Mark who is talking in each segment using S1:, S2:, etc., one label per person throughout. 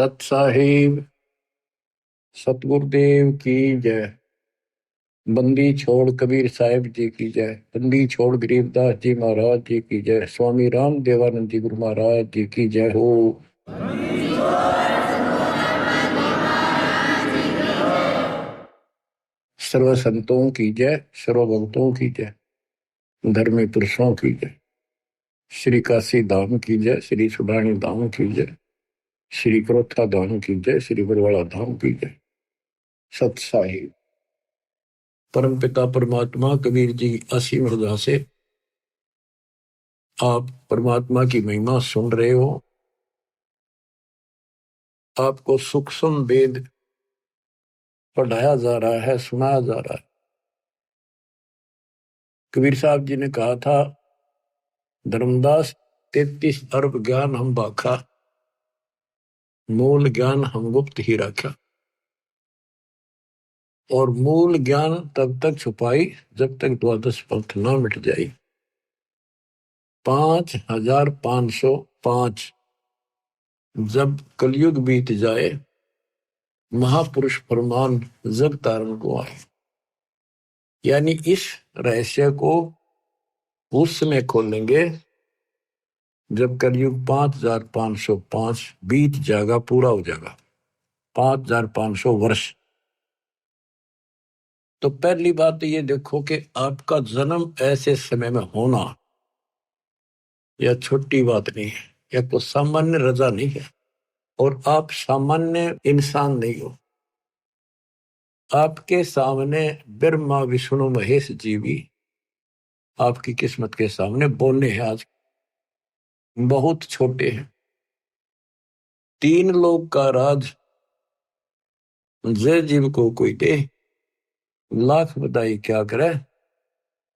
S1: सत साहिब सतगुरुदेव की जय। बंदी छोड़ कबीर साहिब जी की जय। बंदी छोड़ गरीबदास जी महाराज जी की जय। स्वामी राम देवानंद जी गुरु महाराज जी की जय हो। सर्व संतों की जय, सर्व भक्तों की जय, धर्मी पुरुषों की जय। श्री काशी धाम की जय, श्री सुडानी धाम की जय, श्री क्रोथा धाम की जय, श्री बरवाड़ा धाम की जय। सत साहिब परम पिता परमात्मा कबीर जी असीम हृदय से आप परमात्मा की महिमा सुन रहे हो। आपको सूक्ष्म वेद पढ़ाया जा रहा है, सुनाया जा रहा है। कबीर साहब जी ने कहा था, धर्मदास 33 अरब ज्ञान हम बाखा, मूल ज्ञान हम गुप्त ही रखा। और मूल ज्ञान तब तक छुपाई जब तक द्वादश पंथ न मिट जाई। 5505 जब कलयुग बीत जाए, महापुरुष फरमान जग तारण को आए। यानी इस रहस्य को उस समय खोलेंगे जब कलयुग 5505 बीत जाएगा, पूरा हो जाएगा 5500 वर्ष। तो पहली बात तो ये देखो कि आपका जन्म ऐसे समय में होना यह छोटी बात नहीं है, यह कोई सामान्य रजा नहीं है। और आप सामान्य इंसान नहीं हो। आपके सामने ब्रह्मा विष्णु महेश जी भी आपकी किस्मत के सामने बोलने हैं। आज बहुत छोटे हैं। 3 लोग का राज जय जीव को कोई दे, लाख बधाई क्या करे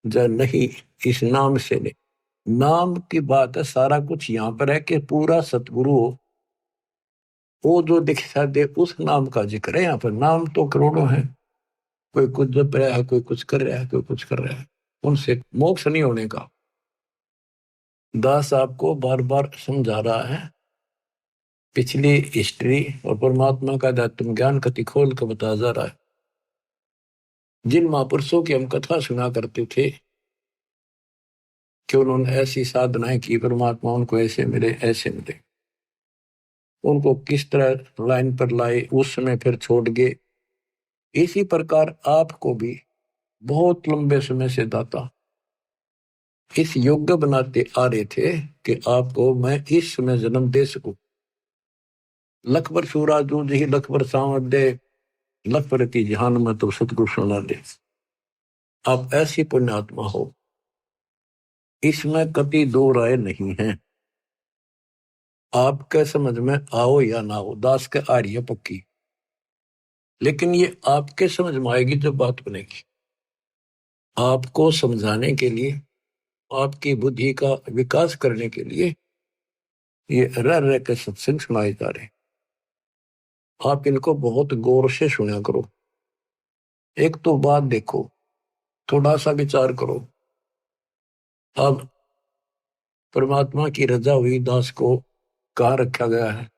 S1: जय नहीं इस नाम से नहीं। नाम की बात है, सारा कुछ यहाँ पर है कि पूरा सतगुरु हो, वो जो दिखा दे उस नाम का जिक्र है। यहाँ पर नाम तो करोड़ों है, कोई कुछ जप रहा है, कोई कुछ कर रहा है, कोई कुछ कर रहा है। उनसे मोक्ष नहीं होने का दास आपको बार बार समझा रहा है। पिछली हिस्ट्री और परमात्मा का आत्म ज्ञान कति खोल कर बता जा रहा है। जिन महापुरुषों की हम कथा सुना करते थे कि उन्होंने ऐसी साधनाएं की, परमात्मा उनको ऐसे मिले ऐसे मिले, उनको किस तरह लाइन पर लाए, उस समय फिर छोड़ गए। इसी प्रकार आपको भी बहुत लंबे समय से दाता इस योग्य बनाते आ रहे थे कि आपको मैं इस समय जन्म दे सकूं। लखबर सूराजू जी लखबर सांवत दे, लखबर की जहान में तो सतगुरु सुना दे। आप ऐसी पुण्यात्मा हो, इसमें कभी दो राय नहीं है। आपके समझ में आओ या ना हो, दास के आ रही है पक्की, लेकिन ये आपके समझ में आएगी जब बात बनेगी। आपको समझाने के लिए, आपकी बुद्धि का विकास करने के लिए ये रह रह के सत्संग सुनाए जा रहे। आप इनको बहुत गौर से सुना करो। एक तो बात देखो, थोड़ा सा विचार करो। अब परमात्मा की रजा हुई दास को कहाँ रखा गया है?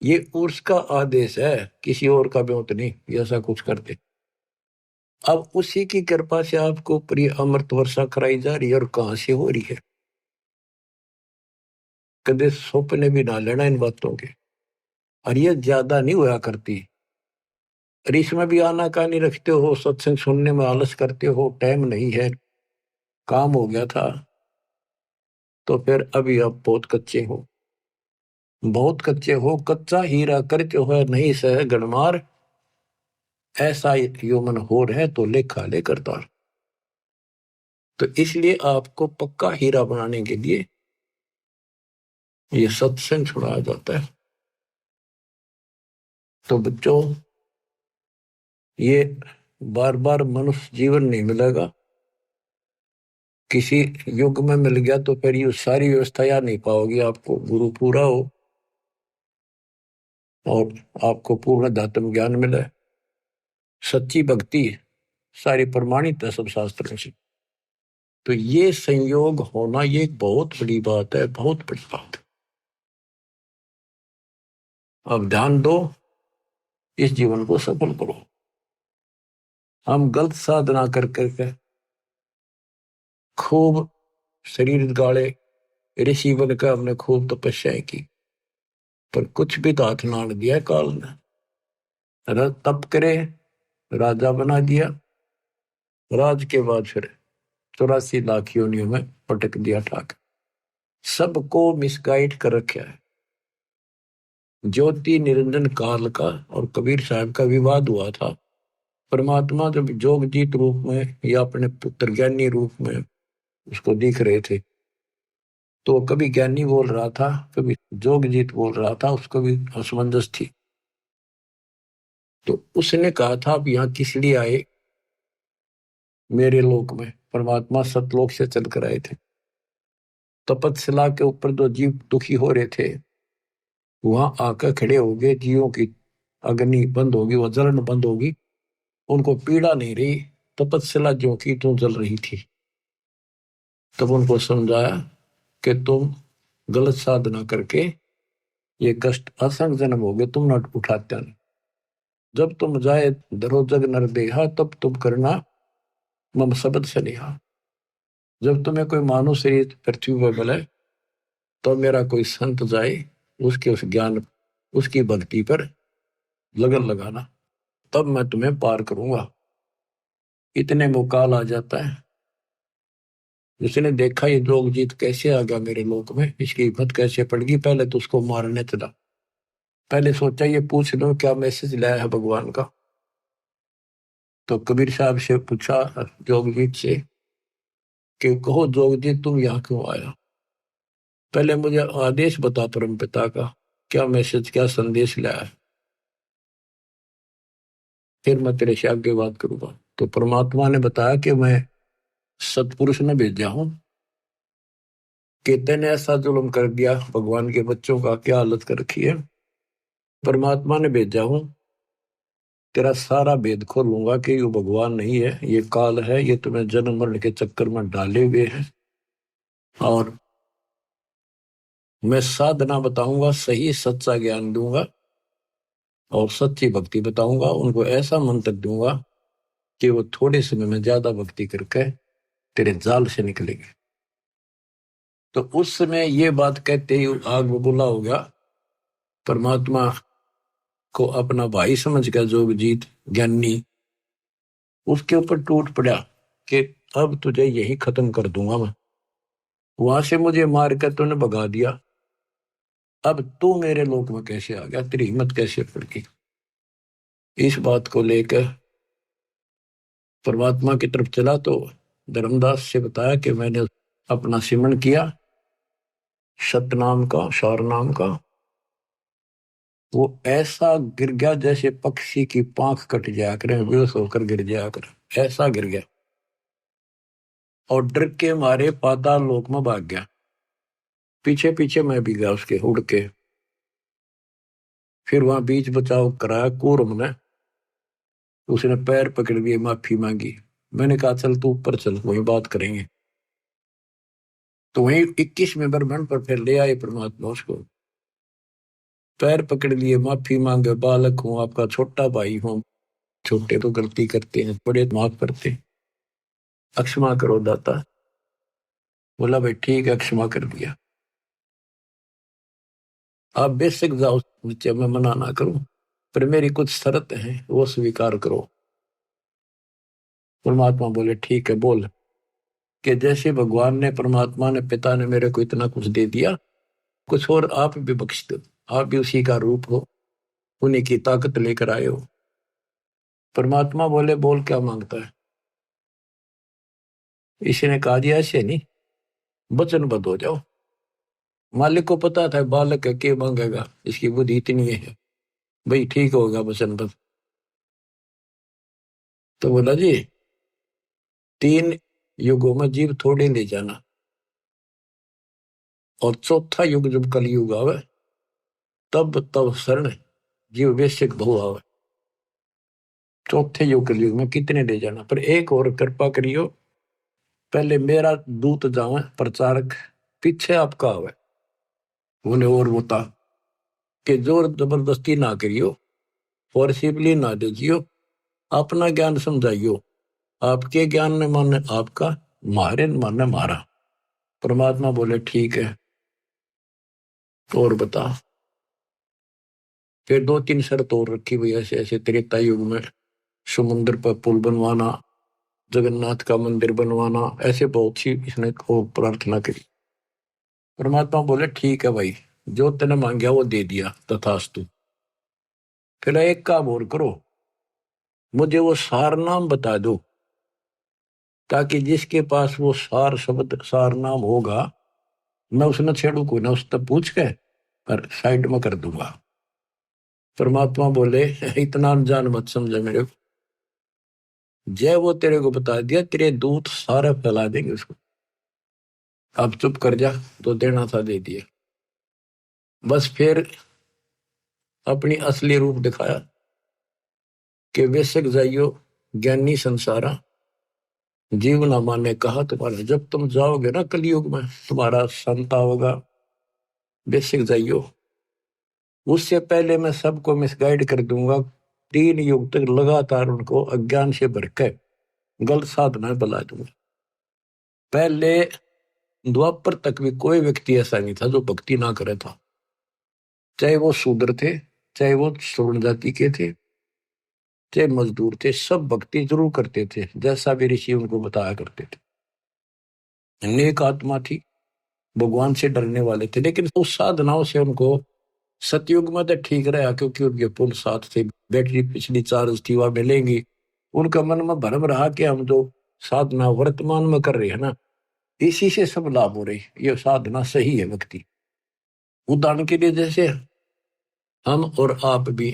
S1: ये उसका आदेश है, किसी और का ब्योत नहीं ऐसा कुछ करते। अब उसी की कृपा से आपको प्रिय अमृत वर्षा कराई जा रही है। और कहां से हो रही है? कदे सपने भी ना लेना इन बातों के। और ये ज्यादा नहीं हुआ करती। और इसमें भी आना कहानी रखते हो, सत्संग सुनने में आलस करते हो, टाइम नहीं है, काम हो गया था, तो फिर अभी आप बहुत कच्चे हो, बहुत कच्चे हो। कच्चा हीरा करते हो नहीं सह गणमार, ऐसा यौमन हो रहे तो लेखा ले करता। तो इसलिए आपको पक्का हीरा बनाने के लिए ये सत्संग सुनाया जाता है। तो बच्चों, ये बार बार मनुष्य जीवन नहीं मिलेगा। किसी युग में मिल गया तो फिर ये सारी व्यवस्था याद नहीं पाओगी। आपको गुरु पूरा हो और आपको पूर्ण आत्म ज्ञान मिले, सच्ची भक्ति सारी प्रमाणित है सब शास्त्रों से। तो ये संयोग होना ये एक बहुत बड़ी बात है, बहुत बड़ी बात। अब ध्यान दो, इस जीवन को सफल करो। हम गलत साधना कर करके खूब शरीर गाड़े, ऋषि बनकर हमने खूब तपस्याएं की, पर कुछ भी तो हाथ ना दिया काल ने। तप करे, राजा बना दिया, राज के बाद फिर 84 लाख योनियों में पटक दिया ठाक। सबको मिसगाइड कर रखा है। ज्योति निरंजन काल का और कबीर साहब का विवाद हुआ था। परमात्मा जब जोगजीत रूप में या अपने पुत्र ज्ञानी रूप में उसको दिख रहे थे, तो कभी ज्ञानी बोल रहा था, कभी जोगजीत बोल रहा था, उसको भी असमंजस थी। तो उसने कहा था, अब यहाँ किस लिए आए मेरे लोक में? परमात्मा सतलोक से चलकर आए थे। तपतशिला के ऊपर जो जीव दुखी हो रहे थे, वहां आकर खड़े हो गए। जीवों की अग्नि बंद होगी, वह जलन बंद होगी, उनको पीड़ा नहीं रही। तपतशिला जो की तो जल रही थी। तब उनको समझाया कि तुम गलत साधना करके ये कष्ट असंग जन्म हो गए, तुम न उठाते नहीं। जब तुम जाए धरो जग नर देहा, तब तुम करना मम शब्द सनेहा। जब तुम्हें कोई मानव शरीर पृथ्वी पर मिले, तो मेरा कोई संत जाए, उसके उस ज्ञान, उसकी भक्ति पर लगन लगाना, तब मैं तुम्हें पार करूंगा। इतने में काल आ जाता है। जिसने देखा ये जोगजीत कैसे आ गया मेरे लोक में, इसकी हिम्मत कैसे पड़ गई, पहले तो उसको मारने चला। पहले सोचा ये पूछ लो क्या मैसेज लाया है भगवान का। तो कबीर साहब से पूछा जोगजीत से कि कहो जोगजीत, तुम यहाँ क्यों आया? पहले मुझे आदेश बता परम पिता का, क्या मैसेज, क्या संदेश लाया है, फिर मैं तेरे से आगे बात करूंगा। तो परमात्मा ने बताया कि मैं सतपुरुष ने भेजा हूं कि तेने ऐसा जुल्म कर दिया, भगवान के बच्चों का क्या हालत कर रखी है। परमात्मा ने भेजा हूं, तेरा सारा भेद खोलूंगा कि ये भगवान नहीं है, ये काल है, ये तुम्हें जन्म मरण के चक्कर में डाले हुए है। और मैं साधना बताऊंगा, सही सच्चा ज्ञान दूंगा और सच्ची भक्ति बताऊंगा। उनको ऐसा मंत्र दूंगा कि वो थोड़े समय में ज्यादा भक्ति करके तेरे जाल से निकलेंगे। तो उस समय ये बात कहते ही आग बबूला हो गया। परमात्मा को अपना भाई समझ कर जोगजीत ज्ञानी उसके ऊपर टूट पड़ा कि अब तुझे यही खत्म कर दूंगा मैं। वहां से मुझे मार कर तूने भगा दिया, अब तू मेरे लोक में कैसे आ गया, तेरी हिम्मत कैसे पड़ गई? इस बात को लेकर परमात्मा की तरफ चला तो धर्मदास से बताया कि मैंने अपना सिमरण किया सतनाम का, शार नाम का। वो ऐसा गिर गया जैसे पक्षी की पांख कट जाया करे, बेहोश होकर गिर जाया करे, ऐसा गिर गया। और डर के मारे पाताल लोक में भाग गया। पीछे पीछे मैं भी गया उसके उड़ के। फिर वहां बीच बचाव कराया कूर्म ने, उसने पैर पकड़ लिए, माफी मांगी। मैंने कहा चल तू ऊपर चल, वही बात करेंगे। तो वही 21वें ब्रह्मांड पर फिर ले आए परमात्मा उसको। पैर पकड़ लिए, माफी मांगे, बालक हूं, आपका छोटा भाई हूं, छोटे तो गलती करते हैं, बड़े माफ करते, अक्षमा करो दाता। बोला भाई ठीक है, क्षमा कर दिया। आप बेशक जाओ नीचे, मैं मना ना करूं, पर मेरी कुछ शर्त है, वो स्वीकार करो। परमात्मा बोले ठीक है बोल। कि जैसे भगवान ने, परमात्मा ने, पिता ने मेरे को इतना कुछ दे दिया, कुछ और आप भी बख्श दो। आप भी उसी का रूप हो, उन्हीं की ताकत लेकर आए हो। परमात्मा बोले बोल क्या मांगता है? इसी ने कहा दिया ऐसे नहीं, वचनबद्ध हो जाओ। मालिक को पता था बालक है, क्या मांगेगा, इसकी बुद्धि इतनी है, भाई ठीक होगा वचनबद्ध। तो बोला जी 3 युगों में जीव थोड़े ले जाना, और चौथा युग जब कलयुग आवे, तब तब शरण जीव बेशक बहु आवे। चौथे युग कलयुग में कितने ले जाना, पर एक और कृपा करियो, पहले मेरा दूत जावे प्रचारक, पीछे आपका आवे। बोले और बता। कि जोर जबरदस्ती ना करियो, फोर्सिबली ना दीजियो, अपना ज्ञान समझाइयो। आपके ज्ञान ने माने आपका, मारे न माने मारा। परमात्मा बोले ठीक है, और बता। फिर 2-3 शर्त और रखी हुई, ऐसे ऐसे त्रेता युग में समुद्र पर पुल बनवाना, जगन्नाथ का मंदिर बनवाना, ऐसे बहुत सी इसने को प्रार्थना करी। परमात्मा बोले ठीक है भाई, जो तेने मांगया वो दे दिया, तथास्तु। फिर एक काम और करो, मुझे वो सार नाम बता दो, ताकि जिसके पास वो सार शब्द सार नाम होगा, मैं उसने छेड़ू को ना, उससे पूछ के पर साइड में कर दूंगा। परमात्मा बोले इतना अनजान मत समझे मेरे को, जय वो तेरे को बता दिया, तेरे दूत सारे फैला देंगे उसको। अब चुप कर जा, तो देना था दे दिया। बस फिर अपनी असली रूप दिखाया कि बेशक जाइयो ज्ञानी संसारा, जीवनामा ने कहा तुम्हारा, जब तुम जाओगे ना कलयुग में, तुम्हारा संता होगा, बेशक जाइयो। उससे पहले मैं सबको मिसगाइड कर दूंगा, 3 युग तक लगातार उनको अज्ञान से भर के गलत साधना बला दूंगा। पहले द्वापर तक भी कोई व्यक्ति ऐसा नहीं था जो भक्ति ना करे था, चाहे वो शूद्र थे, चाहे वो श्रवण जाति के थे, चाहे मजदूर थे, सब भक्ति जरूर करते थे, जैसा भी ऋषि उनको बताया करते थे। नेक आत्मा थी, भगवान से डरने वाले थे, लेकिन उस साधनाओं से उनको सतयुग में तो ठीक रहा, क्योंकि उनके पुल साथ थे, बैटरी पिछली चार्ज थी, वह मिलेंगी। उनका मन में भ्रम रहा कि हम जो साधना वर्तमान में कर रहे हैं ना, इसी से सब लाभ हो रहे, ये साधना सही है भक्ति। उदाहरण के लिए जैसे हम और आप भी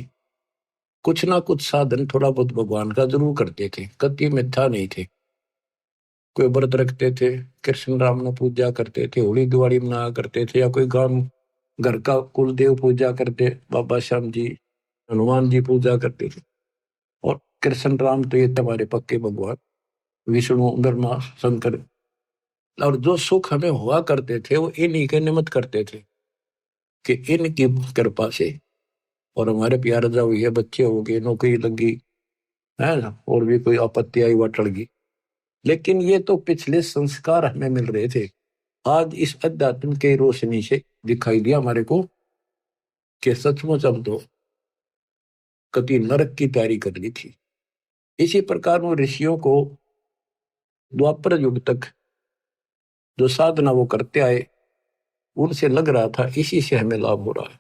S1: कुछ ना कुछ साधन थोड़ा बहुत भगवान का जरूर करते थे, कति मिथ्या नहीं थे। कोई व्रत रखते थे, कृष्ण राम ने पूजा करते थे, होली दिवाली मनाया करते थे, या कोई गांव घर का कुल देव पूजा करते, बाबा श्याम जी, हनुमान जी पूजा करते थे। और कृष्ण राम तो ये हमारे पक्के भगवान, विष्णु ब्रह्मा शंकर। और जो सुख हमें हुआ करते थे वो इन्हीं के निमित्त करते थे, कि इनकी कृपा से, और हमारे प्यार जा हुई है, बच्चे हो गए, नौकरी लगी है ना, और भी कोई आपत्ति आई वह टल गई। लेकिन ये तो पिछले संस्कार हमें मिल रहे थे। आज इस अध्यात्म के रोशनी से दिखाई दिया हमारे को कि सचमुच हम तो कति नरक की तैयारी कर ली थी। इसी प्रकार वो ऋषियों को द्वापर युग तक जो साधना वो करते आए, उनसे लग रहा था इसी से हमें लाभ हो रहा है,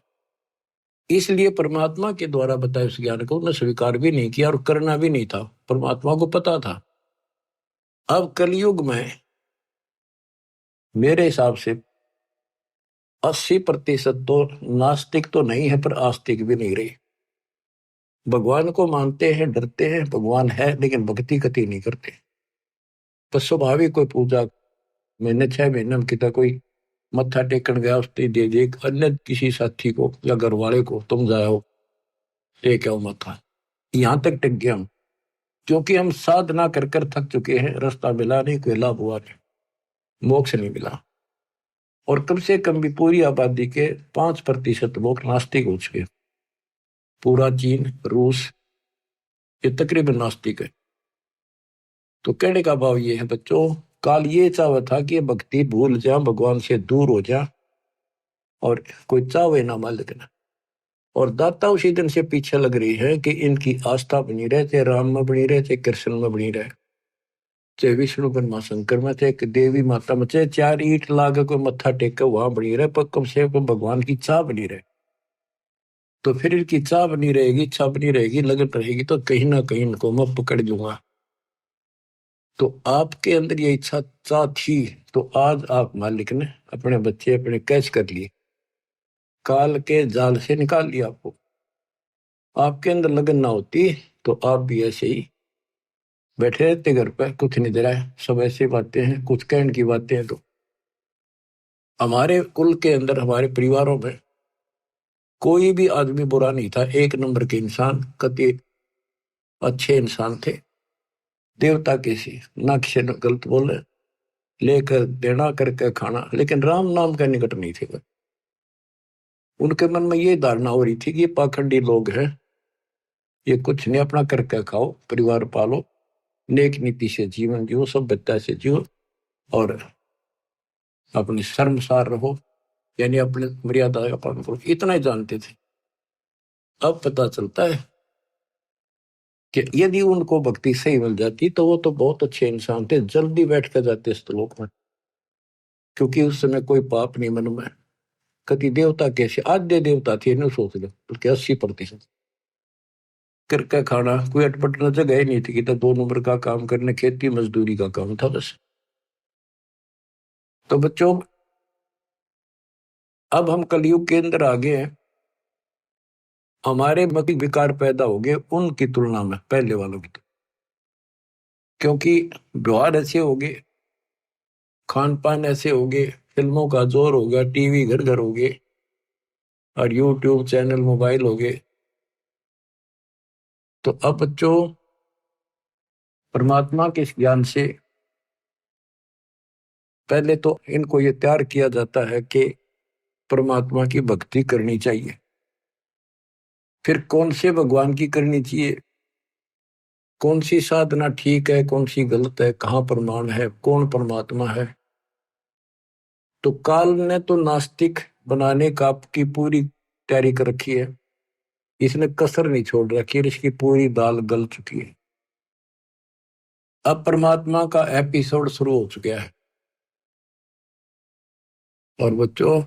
S1: इसलिए परमात्मा के द्वारा बताए उस ज्ञान को उन्हें स्वीकार भी नहीं किया और करना भी नहीं था। परमात्मा को पता था अब कलयुग में मेरे हिसाब से 80% तो नास्तिक तो नहीं है, पर आस्तिक भी नहीं रही। भगवान को मानते हैं, डरते हैं, भगवान है, लेकिन भक्ति कति नहीं करते। तो स्वाभाविक कोई पूजा महीने 6 महीने में कितना कोई मत्था टेकन गया, उसने दे दे अन्य किसी साथी को या घर वाले को, तुम जाओ टेक आओ मत्था, यहां तक टिक गया हम, क्योंकि हम साधना कर कर थक चुके हैं, रास्ता मिला नहीं, कोई लाभ हुआ नहीं, मोक्ष नहीं मिला। और कम से कम भी पूरी आबादी के 5% लोग नास्तिक हो चुके। पूरा चीन, रूस, ये तकरीबन नास्तिक है। तो कहने का भाव ये है बच्चों, काल ये चाहता था कि भक्ति भूल जा, भगवान से दूर हो जा, और कोई चावे ना मालिक ना। और दाता उसी दिन से पीछे लग रही है कि इनकी आस्था बनी रहे, चाहे राम में बनी रहे, चाहे कृष्ण में बनी रहे, चाहे विष्णु ब्रह्मा शंकर में, चाहे देवी माता में, चाहे 4 ईंट लागे कोई मत्था टेक वहां बनी रहे, पर कम से कम भगवान की चाह बनी रहे। तो फिर इनकी चाह बनी रहेगी, इच्छा बनी रहेगी, लगन रहेगी, तो कहीं ना कहीं इनको मैं पकड़ लूंगा। तो आपके अंदर ये इच्छा चाह थी, तो आज आप मालिक ने अपने बच्चे अपने कैच कर लिए, काल के जाल से निकाल लिया आपको। आपके अंदर लगन ना होती तो आप भी ऐसे ही बैठे रहते घर पर, कुछ नहीं दे रहा है, सब ऐसी बातें हैं, कुछ कहने की बातें हैं। तो हमारे कुल के अंदर, हमारे परिवारों में कोई भी आदमी बुरा नहीं था, 1 नंबर के इंसान, कति अच्छे इंसान थे, देवता के सी, ना किसी ने गलत बोले, लेकर देना करके खाना, लेकिन राम नाम का निकट नहीं थे। उनके मन में ये धारणा हो रही थी कि ये पाखंडी लोग हैं, ये कुछ नहीं, अपना करके खाओ, परिवार पालो, नेक नीति से जीवन जियो, सभ्यता से जियो और अपनी शर्मसार रहो, यानी अपने मर्यादा का पालन करो, इतना ही जानते थे। अब पता चलता है कि यदि उनको भक्ति सही मिल जाती तो वो तो बहुत अच्छे इंसान थे, जल्दी बैठ कर जाते इस लोक में, क्योंकि उस समय कोई पाप नहीं मन में। कति देवता कैसे आद्य देवता थे, इन्हें सोच लो, बल्कि 80% करके खाना, कोई अटपट न जगह ही नहीं थी कि तो 2 नंबर का काम करने, खेती मजदूरी का काम था बस। तो बच्चों, अब हम कलयुग के अंदर आ गए हैं, हमारे मत विकार पैदा हो गए उनकी तुलना में, पहले वालों की, क्योंकि व्यवहार ऐसे हो गए, खान पान ऐसे हो गए, फिल्मों का जोर हो गया, टीवी घर घर हो गए और यूट्यूब चैनल मोबाइल हो गए। तो अब बच्चों, परमात्मा के इस ज्ञान से पहले तो इनको ये तैयार किया जाता है कि परमात्मा की भक्ति करनी चाहिए, फिर कौन से भगवान की करनी चाहिए, कौन सी साधना ठीक है, कौन सी गलत है, कहाँ प्रमाण है, कौन परमात्मा है। तो काल ने तो नास्तिक बनाने का की पूरी तैयारी कर रखी है, इसने कसर नहीं छोड़ रखी है, इसकी पूरी दाल गल चुकी है। अब परमात्मा का एपिसोड शुरू हो चुका है। और बच्चों,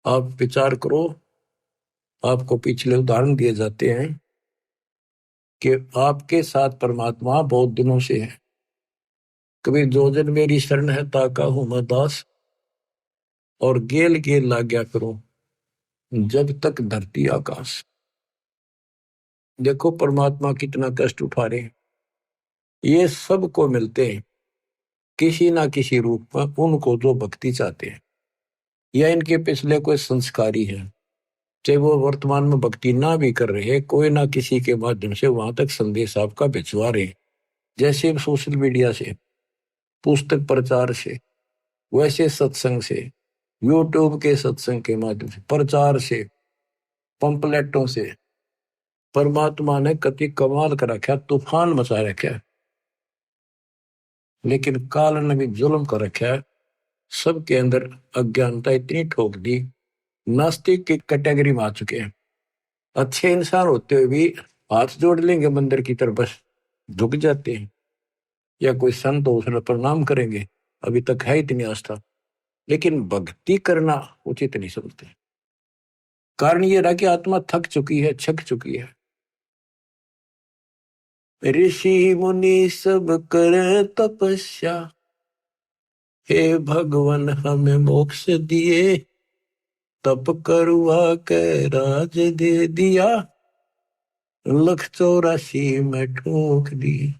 S1: आप विचार करो, आपको पिछले उदाहरण दिए जाते हैं कि आपके साथ परमात्मा बहुत दिनों से है। कभी जो जन मेरी शरण है ताका हूं मैं दास, और गेल गेल लाग्या करूं जब तक धरती आकाश। देखो परमात्मा कितना कष्ट उठा रहे हैं, ये सबको मिलते हैं किसी ना किसी रूप में, उनको जो भक्ति चाहते हैं या इनके पिछले कोई संस्कारी है, चाहे वो वर्तमान में भक्ति ना भी कर रहे, कोई ना किसी के माध्यम से वहां तक संदेश आपका भिजवा रहे, जैसे सोशल मीडिया से, पुस्तक प्रचार से, वैसे सत्संग से, यूट्यूब के सत्संग के माध्यम से, प्रचार से, पंपलेटों से। परमात्मा ने कति कमाल कर रखा, तूफान मचा रखा है, लेकिन काल ने भी जुल्म कर रखा है, सबके अंदर अज्ञानता इतनी ठोक दी, नास्तिक की कैटेगरी में आ चुके हैं। अच्छे इंसान होते हुए भी हाथ जोड़ लेंगे मंदिर की तरफ, बस झुक जाते हैं, या कोई संत हो उसने प्रणाम करेंगे, अभी तक है इतनी आस्था, लेकिन भक्ति करना उचित नहीं समझते। कारण ये रहा कि आत्मा थक चुकी है, छक चुकी है। ऋषि मुनि सब करे तपस्या, हे भगवान हमें मोक्ष दिए, तप करवा के राज दे दिया, 184 में ठोक दी।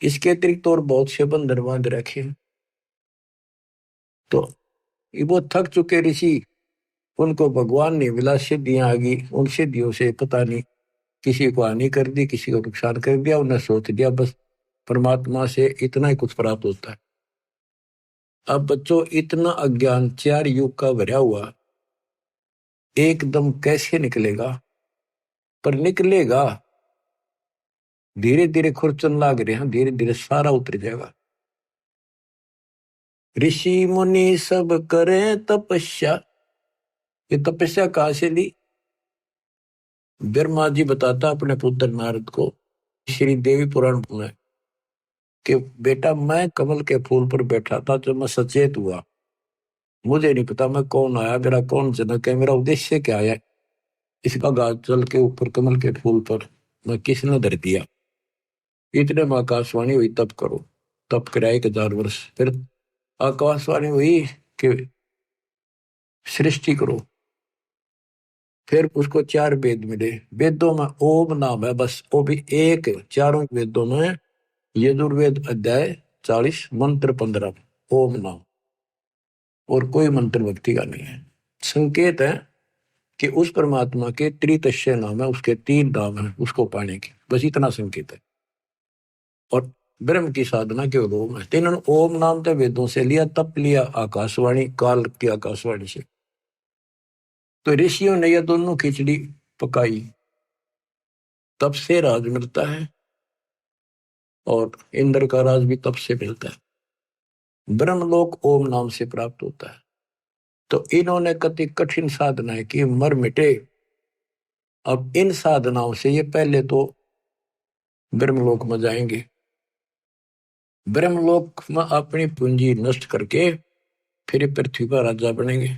S1: इसके अतिरिक्त और बहुत से बंधन बांध रखे। तो वो थक चुके ऋषि, उनको भगवान ने मिला, सिद्धियां आ गई, उन सिद्धियों से पता नहीं किसी को हानि कर दी, किसी को नुकसान कर दिया, उन्हें सोच दिया बस परमात्मा से इतना ही कुछ प्राप्त होता है। अब बच्चों, इतना अज्ञान 4 युग का भरा हुआ एकदम कैसे निकलेगा? पर निकलेगा, धीरे धीरे खुरचन लाग रहे हैं, धीरे धीरे सारा उतर जाएगा। ऋषि मुनि सब करे तपस्या, ये तपस्या कहां से ली? ब्रह्मा जी बताता अपने पुत्र नारद को श्री देवी पुराण में कि बेटा, मैं कमल के फूल पर बैठा था जब मैं सचेत हुआ, मुझे नहीं पता मैं कौन आया, मेरा कौन जनक है, मेरा उद्देश्य क्या है, इसका गाज जल के ऊपर कमल के फूल पर मैं किसने धर दिया। इतने में आकाशवाणी हुई, तप करो। तप कराए 1000 वर्ष, फिर आकाशवाणी हुई कि सृष्टि करो। फिर उसको 4 वेद मिले, वेदों में ओम नाम है बस, वो भी एक, चारों वेदों में यजुर्वेद अध्याय 40 मंत्र 15 ओम नाम, और कोई मंत्र भक्ति का नहीं है। संकेत है कि उस परमात्मा के त्रितस्य नाम है, उसके 3 नाम है उसको पाने के, बस इतना संकेत है। और ब्रह्म की साधना केवल ओम है। इन्होंने ओम नाम तो वेदों से लिया, तप लिया आकाशवाणी, काल की आकाशवाणी से। तो ऋषियों ने ये दोनों खिचड़ी पकाई, तब से राज मिलता है, और इंद्र का राज भी तब से मिलता है। ब्रह्मलोक ओम नाम से प्राप्त होता है। तो इन्होंने कति कठिन साधनाएं की, मर मिटे। अब इन साधनाओं से ये पहले तो ब्रह्मलोक में जाएंगे, ब्रह्मलोक में अपनी पूंजी नष्ट करके फिर पृथ्वी पर राजा बनेंगे।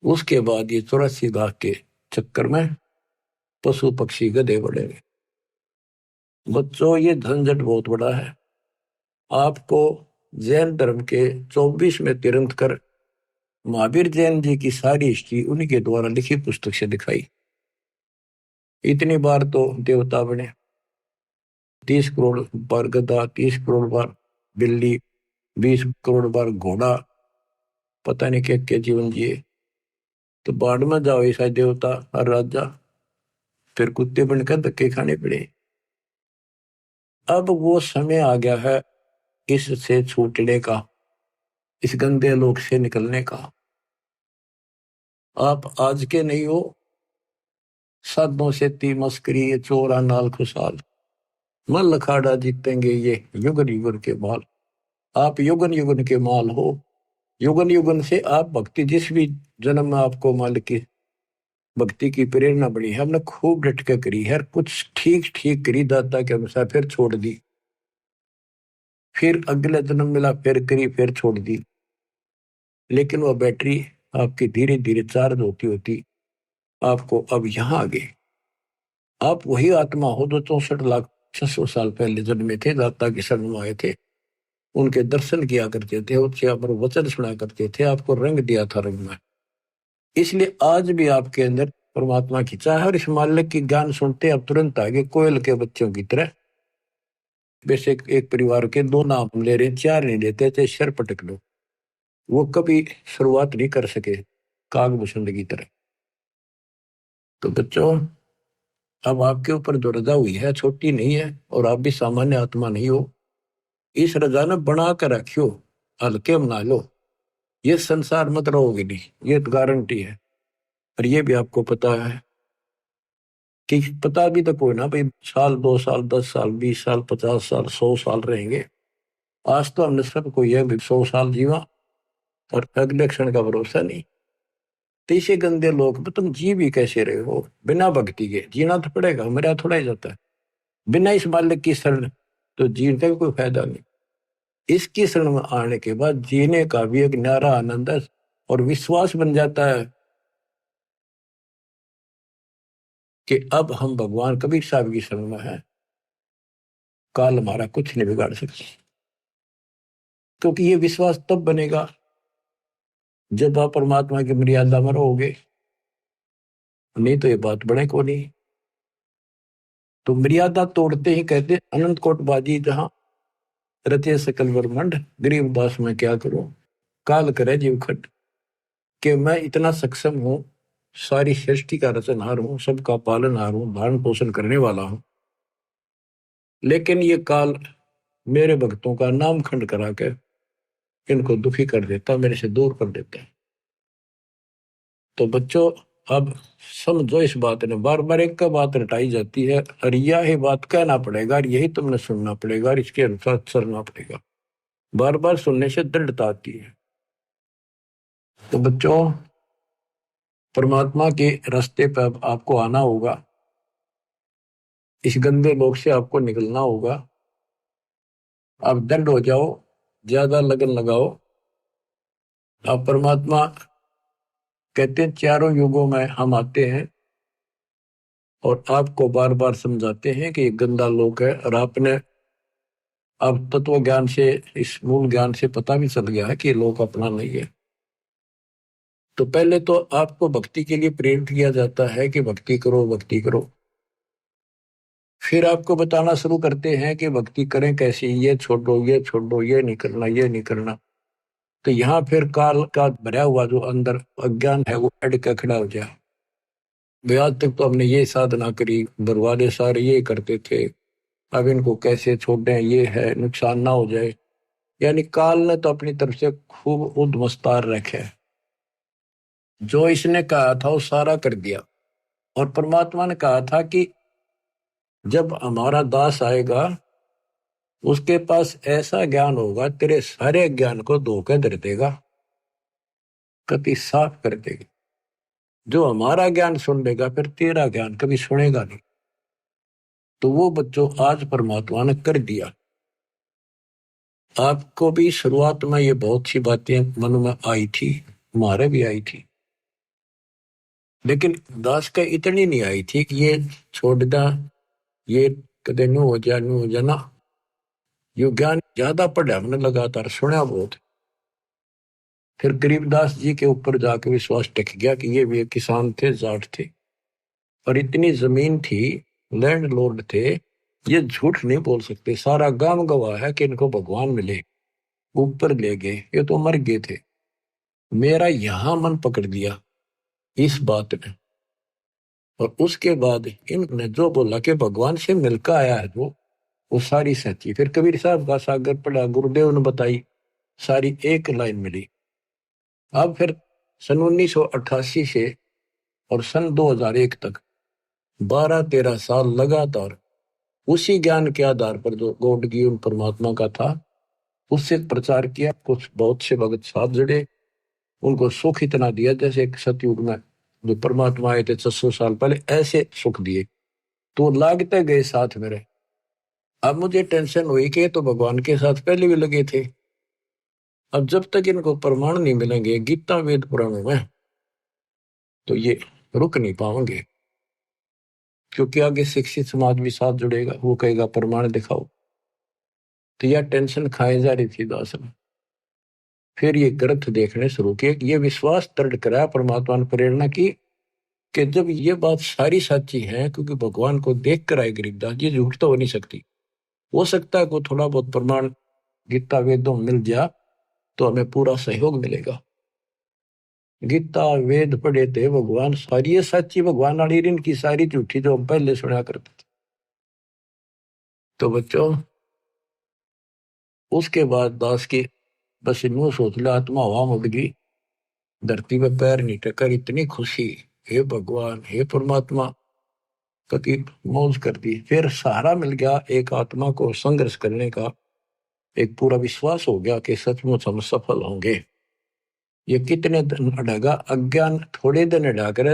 S1: उसके बाद ये 84 लाख के चक्कर में पशु पक्षी गधे बढ़ेंगे। बच्चों, ये झंझट बहुत बड़ा है। आपको जैन धर्म के 24 में तीर्थंकर महावीर जैन जी की सारी हिस्ट्री उन्हीं के द्वारा लिखी पुस्तक से दिखाई। इतनी बार तो देवता बने, 30 करोड़ बार गधा, 30 करोड़ बार बिल्ली, 20 करोड़ बार घोड़ा, पता नहीं क्या क्या जीवन जिए। तो बाढ़ में जाओ ऐसा देवता और राजा, फिर कुत्ते बनकर धक्के खाने पड़े। अब वो समय आ गया है इससे छूटने का, इस गंदे लोक से निकलने का। आप आज के नहीं हो, साधों से ती मस्करी, ये चोरा नाल खुशहाल, मन लखाड़ा जीतेंगे ये युगन युगन के माल। आप युगन युगन के माल हो। युगन युगन से आप भक्ति, जिस भी जन्म में आपको मालिक की भक्ति की प्रेरणा बनी है, हमने खूब डट के करी है, कुछ ठीक ठीक करी दाता के अनुसार, फिर छोड़ दी, फिर अगले जन्म मिला, फिर करी, फिर छोड़ दी। लेकिन वह बैटरी आपकी धीरे धीरे चार्ज होती होती आपको अब यहां आ गए। आप वही आत्मा हो जो 64,600 साल पहले जन्मे थे, दाता के शरण में आए थे, उनके दर्शन किया करते थे, उनसे आप वचन सुना करते थे, आपको रंग दिया था रंग में। इसलिए आज भी आपके अंदर परमात्मा की चाह है। और इस मालिक की ज्ञान सुनते आप तुरंत आगे कोयल के बच्चों की तरह। वैसे एक परिवार के 2 नाम ले रहे, 4 नहीं लेते, चाहे सर पटक लो, वो कभी शुरुआत नहीं कर सके कागभूषण की तरह। तो बच्चों, अब आपके ऊपर जो रजा हुई है छोटी नहीं है, और आप भी सामान्य आत्मा नहीं हो। इस रजा ने बना कर रखियो, हल्के बना लो, ये संसार मत रहोगे नहीं, ये तो गारंटी है। और ये भी आपको पता है कि पता भी तो कोई ना भाई, साल 2 साल 10 साल 20 साल 50 साल 100 साल रहेंगे। आज तो हमने सब को यह 100 साल जीवा, और अगले क्षण का भरोसा नहीं। तो इसे गंदे लोग में तुम जी भी कैसे रहे हो बिना भक्ति के? जीना तो पड़ेगा, मेरा थोड़ा ही जाता है बिना इस मालिक की शरण, तो जीने का भी कोई फायदा नहीं। इसकी शरण में आने के बाद जीने का भी एक न्यारा आनंद है, और विश्वास बन जाता है कि अब हम भगवान कबीर साहब की शरण में है, काल हमारा कुछ नहीं बिगाड़ सकता। क्योंकि ये विश्वास तब बनेगा जब आप परमात्मा की मर्यादा में रहोगे, नहीं तो ये बात बने को नहीं। तो मर्यादा तोड़ते ही कहते अनंत कोट बाजी जहां रचे सकल ब्रह्मांड, गरीबदास मैं क्या करूं, काल करे जीव खट। कि मैं इतना सक्षम हूं, सारी सृष्टि का रचनहार हूं, सबका पालनहार हूं, धारण पोषण करने वाला हूं, लेकिन ये काल मेरे भक्तों का नाम खंड करा के इनको दुखी कर देता, मेरे से दूर कर देता है। तो बच्चों, अब समझो इस बात ने, बार बार एक का बात रटाई जाती है, और यह बात कहना पड़ेगा, और यही तुमने सुनना पड़ेगा, और इसके अनुसार चलना पड़ेगा। बार बार सुनने से दृढ़ता आती है। तो बच्चों, परमात्मा के रास्ते पर आपको आना होगा, इस गंदे लोक से आपको निकलना होगा। आप दृढ़ हो जाओ, ज्यादा लगन लगाओ। आप परमात्मा कहते हैं 4 युगों में हम आते हैं, और आपको बार बार समझाते हैं कि ये गंदा लोक है। और आपने अब तत्व ज्ञान से, इस मूल ज्ञान से पता भी चल गया है कि ये लोक अपना नहीं है। तो पहले तो आपको भक्ति के लिए प्रेरित किया जाता है कि भक्ति करो, भक्ति करो। फिर आपको बताना शुरू करते हैं कि भक्ति करें कैसी, ये छोड़ो, ये छोड़ो, ये नहीं करना, ये नहीं करना। तो यहाँ फिर काल का भरा हुआ जो अंदर अज्ञान है वो अड़ के खड़ा हो जाए। आज तक तो हमने ये साधना करी, बरवादे सारे ये करते थे, अब इनको कैसे छोड़ दें, ये है नुकसान ना हो जाए। यानी काल ने तो अपनी तरफ से खूब उद्मस्तार रखे। जो इसने कहा था वो सारा कर दिया। और परमात्मा ने कहा था कि जब हमारा दास आएगा उसके पास ऐसा ज्ञान होगा तेरे सारे ज्ञान को धोखे धर देगा, कभी साफ कर देगा। जो हमारा ज्ञान सुन लेगा फिर तेरा ज्ञान कभी सुनेगा नहीं। तो वो बच्चों आज परमात्मा ने कर दिया। आपको भी शुरुआत में ये बहुत सी बातें मन में आई थी, हमारे भी आई थी, लेकिन दास का इतनी नहीं आई थी कि ये छोड़ दा, ये कदे न्यू हो जा न्यू हो जाना। ये ज्ञान ज्यादा पढ़ा हमने, लगातार सुना बहुत। फिर गरीबदास जी के ऊपर जाके विश्वास टिक गया कि ये भी एक किसान थे, जाट थे, और इतनी जमीन थी, लैंड लॉर्ड थे, ये झूठ नहीं बोल सकते। सारा गांव गवाह है कि इनको भगवान मिले, ऊपर ले गए, ये तो मर गए थे। मेरा यहां मन पकड़ दिया इस बात ने। और उसके बाद इन्होंने जो बोला कि भगवान से मिलकर आया है जो, वो सारी सच्ची। फिर कबीर साहब का सागर पढ़ा, गुरुदेव ने बताई, सारी एक लाइन मिली। अब फिर सन 1988 से और सन 2001 तक 12-13 साल लगातार उसी ज्ञान के आधार पर जो गॉड गिवन परमात्मा का था उससे प्रचार किया। कुछ बहुत से भगत साहब जड़े, उनको सुख इतना दिया जैसे एक सतयुग में जो परमात्मा आए थे 600 साल पहले, ऐसे सुख दिए। तो लागते गए साथ मेरे। अब मुझे टेंशन हुई कि ये तो भगवान के साथ पहले भी लगे थे, अब जब तक इनको प्रमाण नहीं मिलेंगे गीता वेद पुराणों में तो ये रुक नहीं पाएंगे। क्योंकि आगे शिक्षित समाज भी साथ जुड़ेगा, वो कहेगा प्रमाण दिखाओ। तो यह टेंशन खाए जा रही थी दास ने। फिर ये ग्रंथ देखने शुरू किए, ये विश्वास दृढ़ कराया परमात्मा ने प्रेरणा की कि जब ये बात सारी सच्ची है, क्योंकि भगवान को देख कर आए गरीबदास, ये झूठ तो हो नहीं सकती। हो सकता है को थोड़ा बहुत प्रमाण गीता वेदों में मिल जाए तो हमें पूरा सहयोग मिलेगा। गीता वेद पढ़े थे भगवान सारी ये सच्ची भगवान वाली, इनकी सारी झूठी जो हम पहले सुना करते थे। तो बच्चों उसके बाद दास की बस यूं सोच लो, आत्मा हवा मुद गई, धरती पे पैर नहीं टकर, इतनी खुशी, हे भगवान हे परमात्मा, कभी मौज कर दी। फिर सहारा मिल गया एक आत्मा को संघर्ष करने का, एक पूरा विश्वास हो गया कि सचमुच हम सफल होंगे। ये कितने दिन अड़ेगा, अज्ञान थोड़े दिन अड़ा कर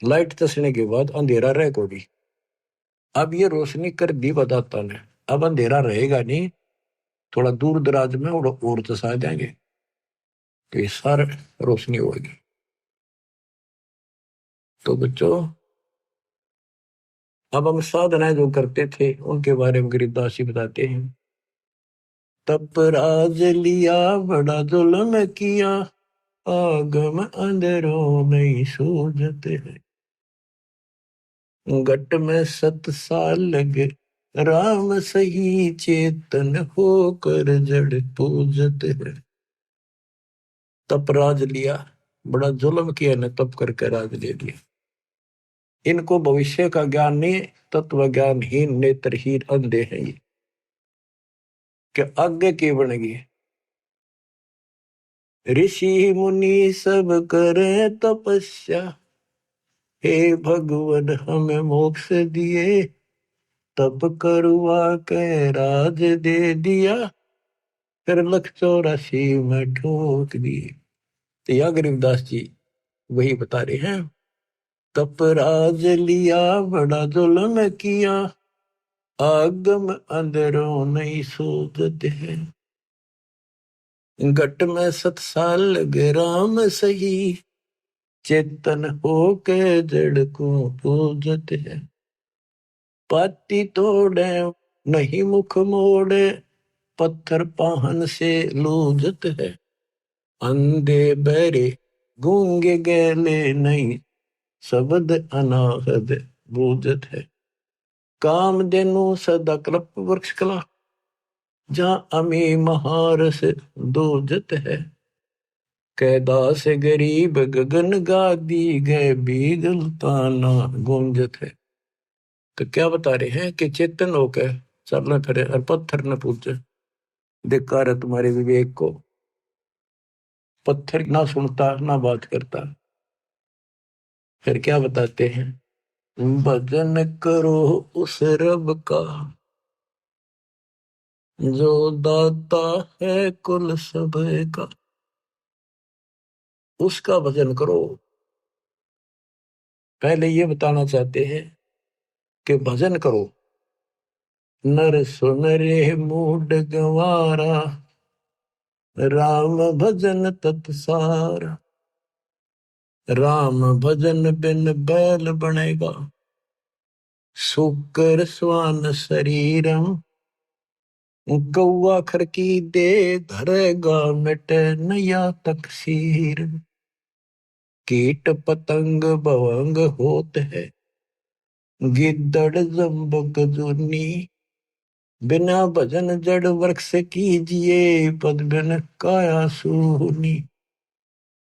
S1: लाइट तसने के बाद अंधेरा रह को भी। अब ये रोशनी कर दी बताता ने, अब अंधेरा रहेगा नहीं, थोड़ा दूर दराज में और तसा जाएंगे तो ये सारा रोशनी होगी। तो बच्चों अब हम साधनाएं जो करते थे उनके बारे में गरीबदास जी बताते हैं। तप राज लिया बड़ा जुल्म किया, आगम अंधेरों नहीं सूझते हैं, घट में 7 साल लगे राम सही, चेतन होकर जड़ पूजते हैं। तप राज लिया, बड़ा जुल्म किया ने, तप करके राज ले लिया। इनको भविष्य का ज्ञान नहीं, तत्व ज्ञानहीन नेत्रहीन अंधे हैं ये, कि आगे की बनेगी। ऋषि मुनि सब करे तपस्या, हे भगवान हमें मोक्ष दिए, तप करवा के राज दे दिया, फिर 184 में ठोक दिए। तो यह गरीबदास जी वही बता रहे हैं। तप राज लिया बड़ा जुल्म किया, आगम अंधेरों नहीं सूझते हैं, घट में 7 साल लगे राम सही, चेतन होके जड़ को पूजते हैं। पाती तोड़े नहीं मुख मोड़े, पत्थर पाहन से लूजत है, अंधे बहरे गूंगे गैले नहीं, शब्द अनाहद बूझत है। काम देनु सदा कल्प वृक्ष कला, जहां अमी महारस दूजत है, कैदा से गरीब गगन गादी गए बीगल ताना गूंजत है। तो क्या बता रहे हैं कि चेतन होकर चलना फिरे और पत्थर न पूजे। धिक्कार है तुम्हारे विवेक को, पत्थर ना सुनता ना बात करता, फिर क्या बताते हैं, भजन करो उस रब का जो दाता है कुल सब का, उसका भजन करो। पहले ये बताना चाहते हैं कि भजन करो। नर सुन रे मूड गंवारा, राम भजन तत्सार। राम भजन बिन बैल बनेगा, सुकर स्वान शरीरम। कौआ खरकी दे धरेगा, मिट नया तकसीर। कीट पतंग भवंग होत है, गिद्दड़ जम्बक जुनी। बिना भजन जड़ वृक्ष कीजिए, पद बिन काया सूनी।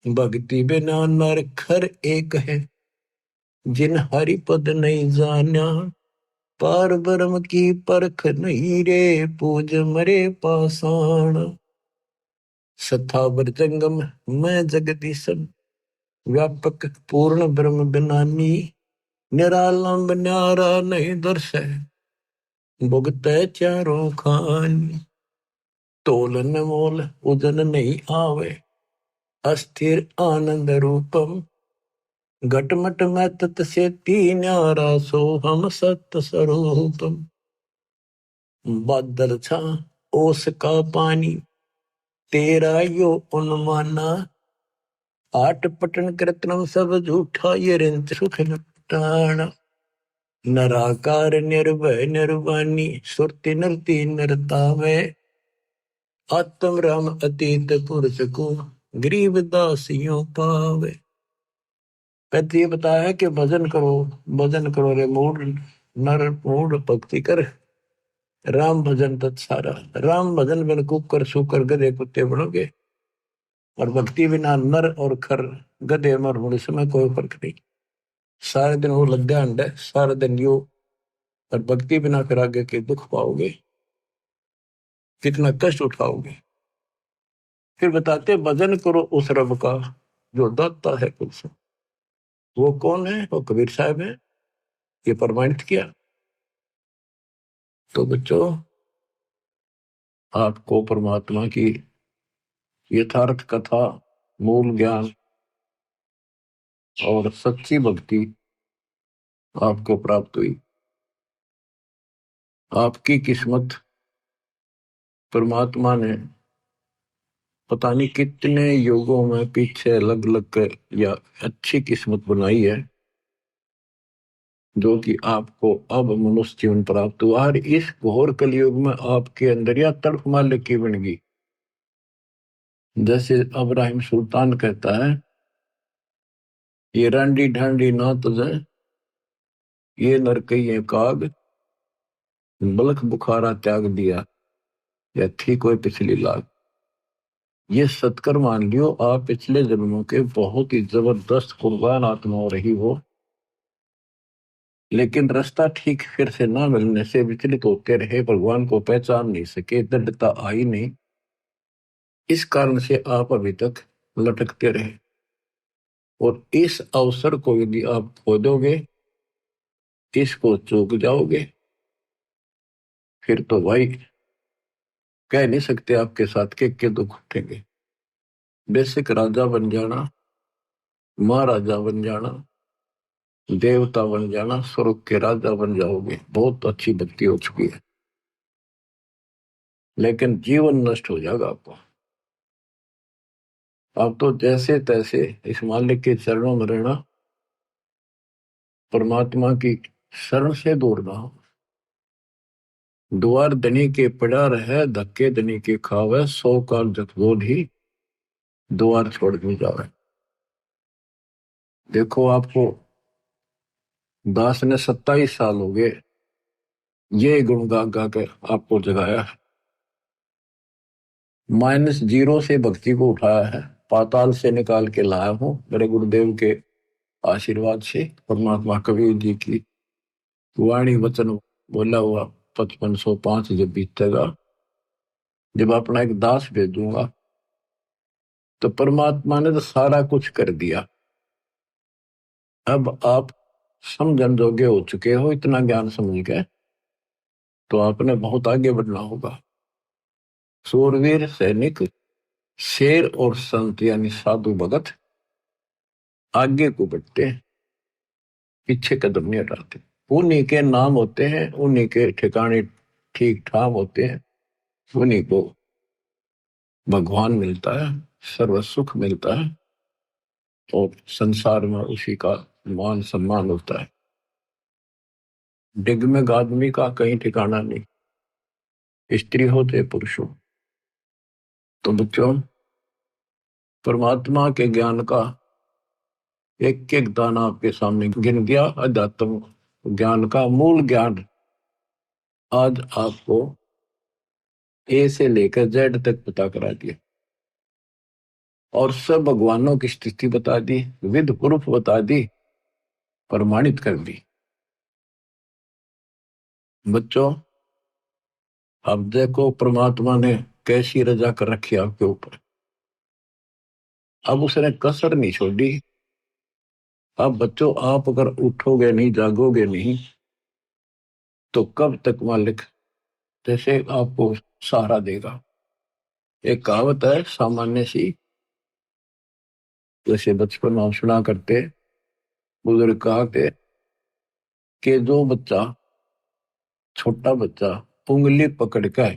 S1: भक्ति बिना नर खर एक है, जिन हरि पद नहीं जाना। पार ब्रह्म की परख नहीं रे, पूज मरे पाषाण। सथावर जंगम मैं जगदीशन, व्यापक पूर्ण ब्रह्म बिनानी। निरालंब न्यारा नहीं दर्श है, भुगत चारों खानी। तोलन मोल उदन नहीं आवे, अस्थिर आनंद रूपम। घटमट में तत् से न्यारा, सो हम सत्य स्वरूपम। बादल छा ओस का पानी, तेरा यो उन्माना। आठ पटन कृतनम सब झूठा, ये रिंच सुख निपटाना। नराकार निर्भय निर्वाणी, सुरति नरती नरतावे। आत्म राम अतीत पुरुष को, गरीब दासियों पावे। कहते ये बताया कि भजन करो, भजन करो रे मूड नर, मूड भक्ति कर। राम भजन तत्सारा। राम भजन बिन कुकर सुकर गधे कुत्ते बनोगे, और भक्ति बिना नर और खर गधे मर होने समय कोई फर्क नहीं। सारे दिन वो लद्दा अंड है, सारा दिन यो, और भक्ति बिना फिर आगे के दुख पाओगे, कितना कष्ट उठाओगे। फिर बताते भजन करो उस रब का जो दाता है कुल सब। वो कौन है? वो कबीर साहब है, ये प्रमाणित किया। तो बच्चों, आपको परमात्मा की यथार्थ कथा, मूल ज्ञान और सच्ची भक्ति आपको प्राप्त हुई। आपकी किस्मत परमात्मा ने पता नहीं कितने युगों में पीछे अलग अलग कर या अच्छी किस्मत बनाई है, जो कि आपको अब मनुष्य जीवन प्राप्त हुआ। और इस घोर कलयुग में आपके अंदर या तड़फ मालिक की बन गई। जैसे अब्राहिम सुल्तान कहता है, ये रांडी ढांडी ना तुझे, ये नरकइये काग। बलख बुखारा त्याग दिया, या थी कोई पिछली लाग। ये सत्कर मान लियो, आप पिछले जन्मों के बहुत ही जबरदस्त कुर्बान आत्मा हो रही हो, लेकिन रास्ता ठीक फिर से ना मिलने से विचलित होते रहे, भगवान को पहचान नहीं सके, दृढ़ता आई नहीं। इस कारण से आप अभी तक लटकते रहे। और इस अवसर को यदि आप खो दोगे, इसको चूक जाओगे, फिर तो भाई कह नहीं सकते आपके साथ के दुख उठेंगे। बेसिक राजा बन जाना, महाराजा बन जाना, देवता बन जाना, स्वर्ग के राजा बन जाओगे, बहुत अच्छी भक्ति हो चुकी है। लेकिन जीवन नष्ट हो जाएगा आपको। आप तो जैसे तैसे इस मालिक के चरणों में रहना, परमात्मा की शरण से दूर ना हो। द्वार धनी के पड़ा रहे, धक्के धनी के खावे। 100 काल जगबोध ही, द्वार छोड़ के जावे। देखो, आपको दास ने 27 साल हो गए ये गुण गा गा के आपको जगाया है। -0 से भक्ति को उठाया है, पाताल से निकाल के लाया हूं मेरे गुरुदेव के आशीर्वाद से। परमात्मा कबीर जी की वाणी वचन बोला हुआ 5505 जब बीतेगा, जब अपना एक दास भेजूंगा, तो परमात्मा ने तो सारा कुछ कर दिया। अब आप समझन जोगे हो चुके हो, इतना ज्ञान समझ के तो आपने बहुत आगे बढ़ना होगा। सूरवीर सैनिक, शेर और संत यानी साधु भगत आगे को बढ़ते हैं, पीछे कदम नहीं हटाते। उन्हीं के नाम होते हैं, उन्हीं के ठिकाने ठीक ठाक होते हैं, उन्हीं को भगवान मिलता है, सर्व सुख मिलता है और संसार में उसी का मान सम्मान होता है। डिगमिग आदमी का कहीं ठिकाना नहीं, स्त्री हो चाहे पुरुष हो। तो बच्चों, परमात्मा के ज्ञान का एक एक दाना आपके सामने गिन गया। अध्यात्म ज्ञान का मूल ज्ञान आज आपको ए से लेकर जेड तक पता करा दिया और सब भगवानों की स्थिति बता दी, विद प्रूफ बता दी, प्रमाणित कर दी। बच्चों, अब देखो परमात्मा ने कैसी रजा कर रखी आपके ऊपर। अब उसने कसर नहीं छोड़ी। अब बच्चों, आप अगर उठोगे नहीं, जागोगे नहीं, तो कब तक मालिक जैसे आपको सहारा देगा। एक कहावत है सामान्य सी, जैसे बचपन में हम सुना करते, बुजुर्ग कहते कि जो बच्चा, छोटा बच्चा उंगली पकड़ के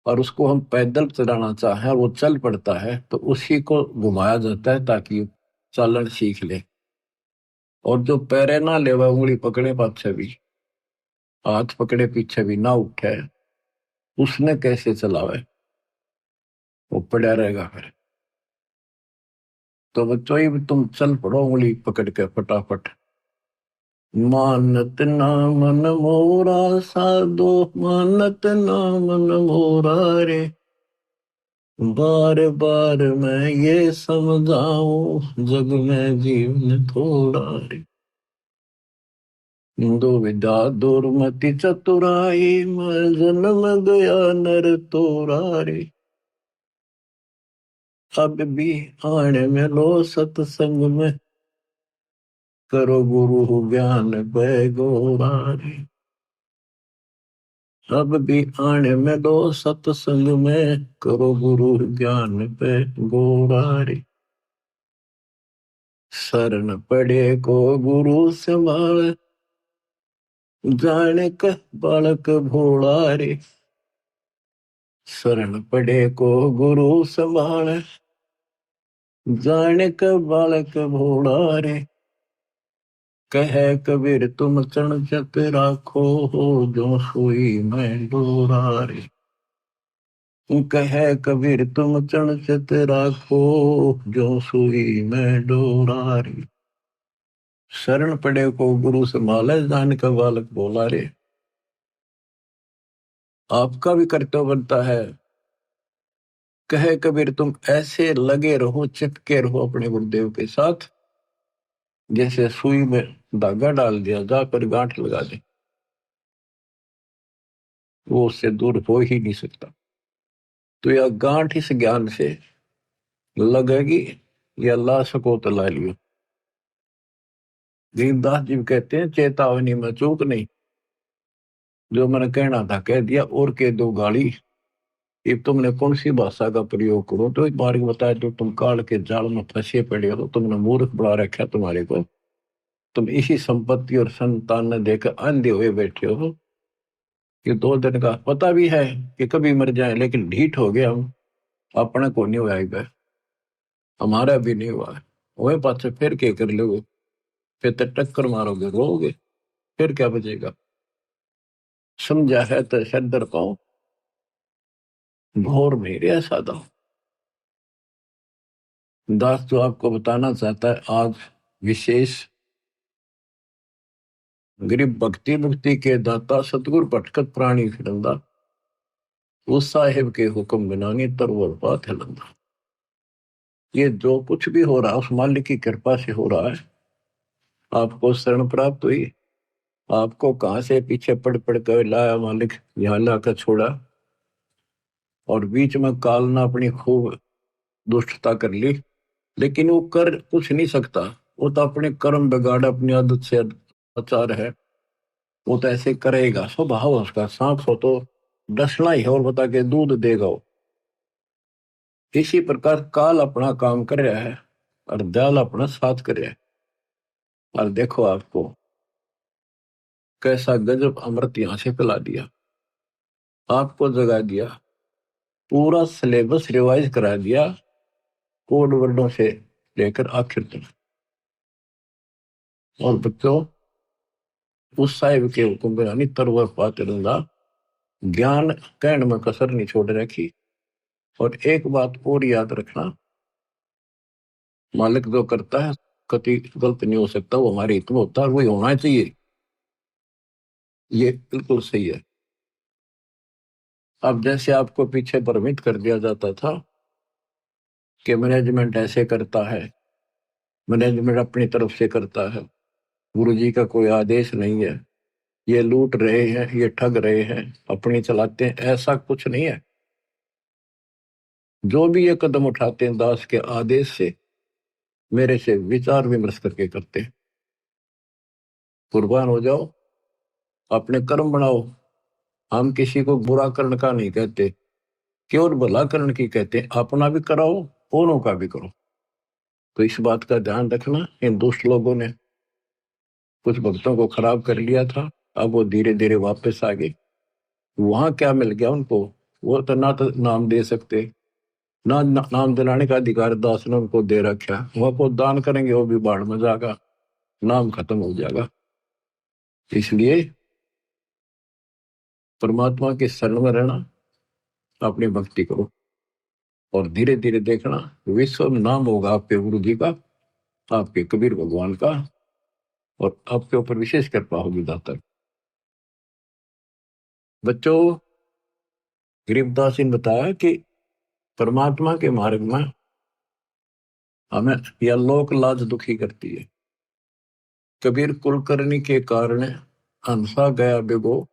S1: और उसको हम पैदल चलाना चाहें और वो चल पड़ता है, तो उसी को घुमाया जाता है ताकि चालन सीख ले। और जो पैरे ना ले, वह उंगली पकड़े पाछे भी, हाथ पकड़े पीछे भी ना उठे, उसने कैसे चलावे, वो पड़ा रहेगा फिर। तो बच्चों, ही तुम चल पड़ो उंगली पकड़ के फटाफट। मानत ना मन मोरा साधो, मानत ना मन मोरा रे, बार बार मैं ये समझाऊं, जग में जीवन थोड़ा रे। दुविधा दुर्मति चतुराई, मैं जन्म गया नर तोरा रे। अब भी आने में लो सत्संग में, करो गुरु ज्ञान पे गोरा रे। अब भी आने में लो सत्संग में, करो गुरु ज्ञान पे गोरा रे। शरण पड़े को गुरु संभाल, जाने का बालक भोला रे। शरण पड़े को गुरु संभाल, जाने का बालक भोला रे। कहे कबीर तुम चरण चत राखो, हो जो सोई मैं डोरा रे। कहे कबीर तुम चरण चत राखो, जो सोई मैं डोरा रे। शरण पड़े को गुरु संभाले, जान का बालक भोला रे। आपका भी कर्तव्य बनता है, कहे कबीर तुम ऐसे लगे रहो, चिपके रहो अपने गुरुदेव के साथ, जैसे सुई में धागा डाल दिया, जाकर गांठ लगा दे, वो उससे दूर हो ही नहीं सकता। तो यह गांठ इस ज्ञान से लगेगी, या ला सको तो ला लियो। गरीबदास जी कहते हैं, चेतावनी में चूक नहीं, जो मैंने कहना था कह दिया, और कह दो गाली। ये तुमने कौन सी भाषा का प्रयोग करो, तो एक बार बताया, जो तुम काल के जाल में फंसे पड़े हो, तुमने मूर्ख बना रखा तुम्हारे को, तुम इसी संपत्ति और संतान ने देकर अंधे हुए बैठे हो। कि 2 दिन का पता भी है कि कभी मर जाए, लेकिन ढीठ हो गया हम, अपने को नहीं हुआ, हमारा भी नहीं हुआ है। वही पाछे फिर क्या कर लोगे, फिर तो टक्कर मारोगे, रोगे, फिर क्या बचेगा। समझा है तो सदर पाओ, भोर मेरे सादा। दास जो आपको बताना चाहता है आज विशेष, गरीब भक्ति मुक्ति के दाता सतगुरु भटकत प्राणी फिरंदा, उस साहेब के हुक्म बिनानी तरवर बात है लंदा। ये जो कुछ भी हो रहा है उस मालिक की कृपा से हो रहा है। आपको शरण प्राप्त हुई, आपको कहां से पीछे पड़ पड़ कर लाया मालिक, यहाँ लाकर छोड़ा, और बीच में काल ने अपनी खूब दुष्टता कर ली, लेकिन वो कर कुछ नहीं सकता। वो तो अपने कर्म बिगाड़, अपनी आदत से आचार है, वो तो ऐसे करेगा, स्वभाव है उसका। सांप हो तो डसना ही है, और बता के दूध देगा वो। इसी प्रकार काल अपना काम कर रहा है और दयाल अपना साथ कर रहा है। और देखो आपको कैसा गजब अमृत यहां से पिला दिया, आपको जगा दिया, पूरा सिलेबस रिवाइज करा दिया, कोड वर्डों से लेकर आखिर तक। और बच्चों, उस साहिब के हुक्म बिना तरवर पाते रंगा, ज्ञान कहने में कसर नहीं छोड़ रखी। और एक बात और याद रखना, मालिक जो करता है कभी गलत नहीं हो सकता, वो हमारे हित में होता है और वही होना चाहिए। ये बिल्कुल सही है। अब जैसे आपको पीछे भ्रमित कर दिया जाता था कि मैनेजमेंट ऐसे करता है, मैनेजमेंट अपनी तरफ से करता है, गुरु जी का कोई आदेश नहीं है, ये लूट रहे हैं, ये ठग रहे हैं, अपनी चलाते हैं, ऐसा कुछ नहीं है। जो भी ये कदम उठाते हैं दास के आदेश से, मेरे से विचार विमर्श करके करते हैं। कुर्बान हो जाओ, अपने कर्म बनाओ। हम किसी को बुरा करने का नहीं कहते, केवल भला करने की कहते हैं। अपना भी कराओ, औरों का भी करो। तो इस बात का ध्यान रखना। इन दुष्ट लोगों ने कुछ भक्तों को खराब कर लिया था, अब वो धीरे धीरे वापस आ गए। वहां क्या मिल गया उनको, वो तो नाम दे सकते, नाम दिलाने का अधिकार दास ने उनको दे रखा। वह को दान करेंगे, वो भी बाढ़ में जाएगा, नाम खत्म हो जाएगा। इसलिए परमात्मा के शरण में रहना, अपनी भक्ति करो, और धीरे धीरे देखना विश्व में नाम होगा आपके गुरु जी का, आपके कबीर भगवान का, और आपके ऊपर विशेष कृपा होगी दाता। बच्चों, गरीबदास जी ने बताया कि परमात्मा के मार्ग में हमें यह लोक लाज दुखी करती है। कबीर कुलकर्णी के कारण हंसा गया बिगो,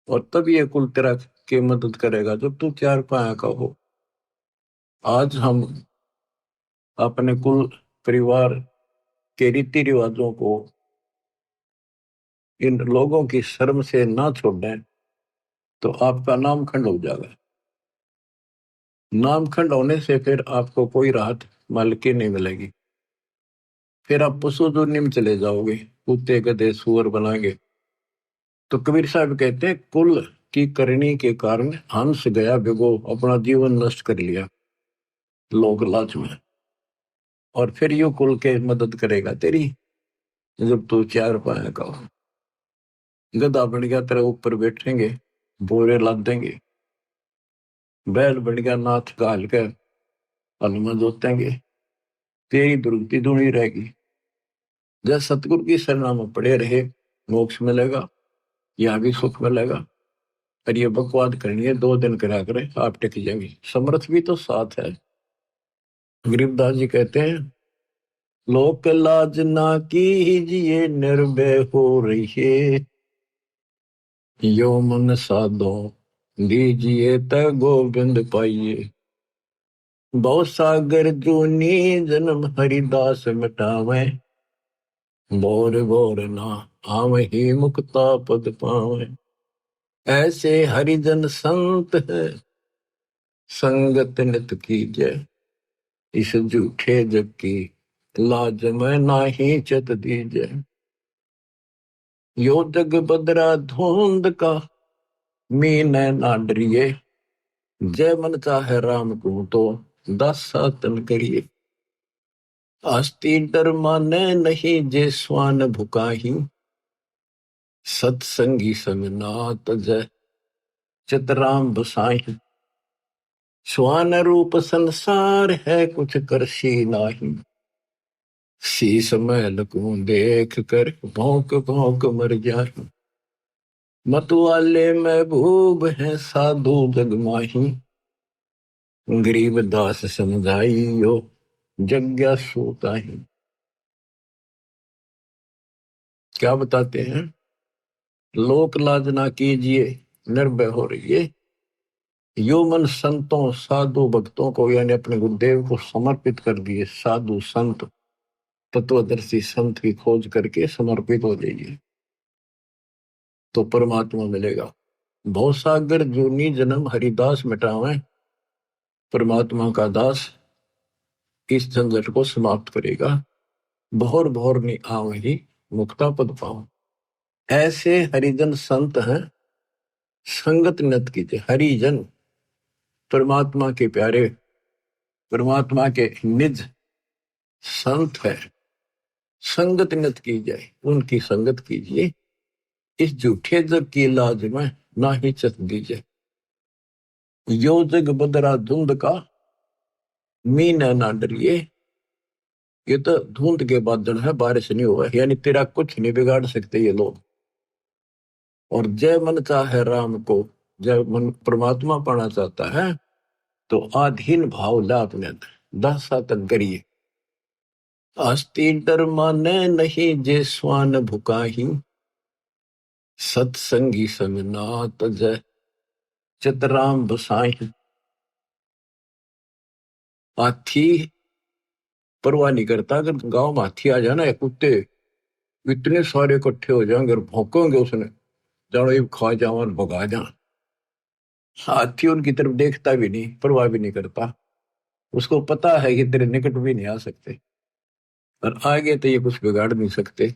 S1: और तब ये कुल तेरा के मदद करेगा जब तू चार पाया का हो। आज हम अपने कुल परिवार के रीति रिवाजों को, इन लोगों की शर्म से ना छोड़ें तो आपका नामखंड हो जाएगा। नामखंड होने से फिर आपको कोई राहत मालिक की नहीं मिलेगी। फिर आप पशु दुनिया में चले जाओगे, कुत्ते गधे सुअर बनाएंगे। तो कबीर साहब कहते हैं कुल की करनी के कारण हंस गया बिगो, अपना जीवन नष्ट कर लिया लोग लाच में। और फिर यू कुल के मदद करेगा तेरी जब तू चार पाया का हो। गधा बन गया तेरे ऊपर बैठेंगे, बोरे लाद देंगे। बैल बन गया नाथ गाल के हनुमान जोतेंगे, तेरी दुर्गति दूनी रहेगी। जब सतगुरु की शरणा में पड़े रहे, मोक्ष मिलेगा, यहाँ भी सुख मिलेगा। और ये बकवाद करनी है 2 दिन करा करे, आप टिक जाएंगे। समर्थ भी तो साथ है। गरीबदास जी कहते हैं, लोक लाज ना कीजिए निर्भय हो रहिए, यो मन साधो दीजिए त गोविंद पाइए। बहु सागर जूनी जन्म हरिदास मिटावे, बोर बोर ना आवहि मुक्ता पद पावे। ऐसे हरिजन संत है संगत नित कीजय, इस झूठे जग की लाज में नाही चत दीजय। यो जग बदरा धुंध का मीन ना डरिए, जय मन चाहे राम को तो दासा तन करिए। आस्ती डर माने नहीं जे स्वान भुकाही, सत्संगी संग नात जय चितराम बसाही। स्वान रूप संसार है कुछ करसी नाही, शीस महल को देख कर भौंक भौंक मर जाही। मतवाले महबूब है साधु जग माही, गरीब दास समझाइयो जग्ञा सोताही। क्या बताते हैं, लोक लाज ना कीजिए निर्भय हो रहिए, यो मन संतों साधु भक्तों को यानी अपने गुरुदेव को समर्पित कर दिए। साधु संत तत्वदर्शी संत की खोज करके समर्पित हो जाइए तो परमात्मा मिलेगा। भवसागर जूनी जन्म हरिदास मिटावे, परमात्मा का दास इस झंझट को समाप्त करेगा। भोर भोर नि आवहि मुक्ता पद पाऊं। ऐसे हरिजन संत हैं, संगत नत कीजिए। हरिजन परमात्मा के प्यारे, परमात्मा के निज संत है, संगत नत की जाए, उनकी संगत कीजिए। इस झूठे जग की लाज में ना ही चत दीजिए। यो जग बदरा धुंध का, मीन ना डरिए। ये तो धुंध के बादल है, बारिश नहीं हुआ, यानी तेरा कुछ नहीं बिगाड़ सकते ये लोग। और जय मन चाहे राम को, जय मन परमात्मा पाना चाहता है तो आधीन भाव ला अपने दशा तक करिए। आस्ती डर माने नहीं जे स्वान भुकाही, सत्संगी संग नात जय चितराम बसाही। हाथी परवाह नहीं करता, अगर गांव में हाथी आ जाना, कुत्ते इतने सारे इकट्ठे हो जाएंगे और भौंकेंगे उसने, जानो ये खा जाओ और भगा जा। हाथी उनकी तरफ देखता भी नहीं, परवाह भी नहीं करता, उसको पता है कि तेरे निकट भी नहीं आ सकते और आगे तो ये कुछ बिगाड़ नहीं सकते।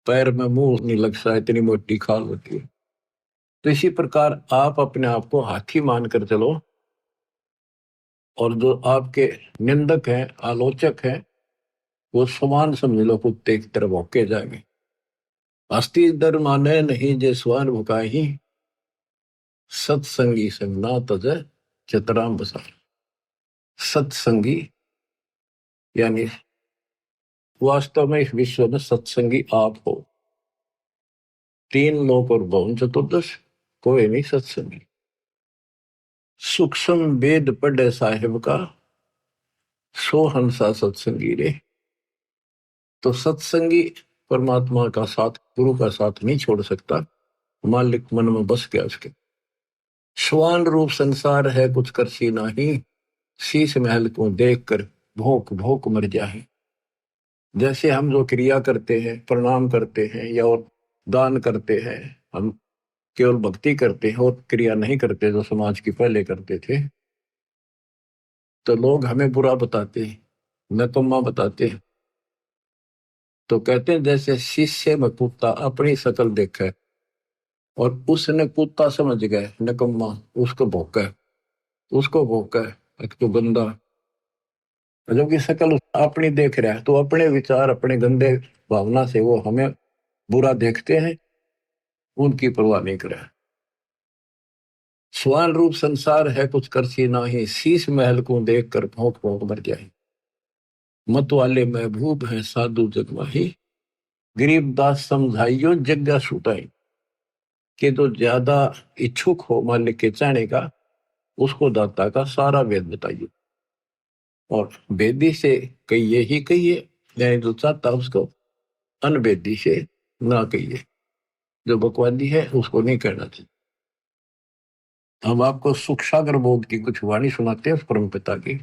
S1: पैर में मुंह नहीं लगता, इतनी मोटी खाल होती है। तो इसी प्रकार आप अपने आप को हाथी मानकर चलो, और जो आपके निंदक हैं, आलोचक हैं, वो समान समझ लो, कुत्ते की तरफ भौंके जाएंगे। अस्ति डर माने नहीं जे स्वान भुकाही, सत्संगी संग ना तज चितराम बसा। सत्संगी यानी वास्तव में इस विश्व में सत्संगी आप हो। तीन लोक और भवन चतुर्दश, कोई नहीं सत्संगी। सूक्ष्म वेद पढ़े साहिब का, सो हंसा सत्संगी रे। तो सत्संगी परमात्मा का साथ, गुरु का साथ नहीं छोड़ सकता, मालिक मन में बस गया उसके। श्वान रूप संसार है कुछ करसी नाही, शीश महल को देख कर भोक भोक मर जाए। जैसे हम जो क्रिया करते हैं, प्रणाम करते हैं या और दान करते हैं, हम केवल भक्ति करते हैं और क्रिया नहीं करते जो समाज की पहले करते थे, तो लोग हमें बुरा बताते हैं, नकम्मा बताते हैं। तो कहते हैं जैसे शीशे में कुत्ता अपनी शक्ल देखा और उसने कुत्ता समझ गए नकम्मा, उसको भौंका, उसको भौंका, एक तो गंदा, जबकि शक्ल अपनी देख रहा है, तो अपने विचार, अपने गंदे भावना से वो हमें बुरा देखते हैं, उनकी परवाह नहीं करे। स्वान रूप संसार है कुछ करसी नाही, शीश महल को देख कर भौंक भौंक मर जाए। मत वाले महबूब है साधु जगमाही, गरीबदास समझाइयो जग्गा छुटाई। कि जो ज्यादा इच्छुक हो मालिक के चाहने का, उसको दाता का सारा वेद बताइए, और वेदी से कहिए ही कहिए, यानी जो चाहता उसको अनवेदी से ना कहिए, जो बकवादी है उसको नहीं कहना चाहिए। हम आपको सुख सागर बोध की कुछ वाणी सुनाते हैं परम पिता की।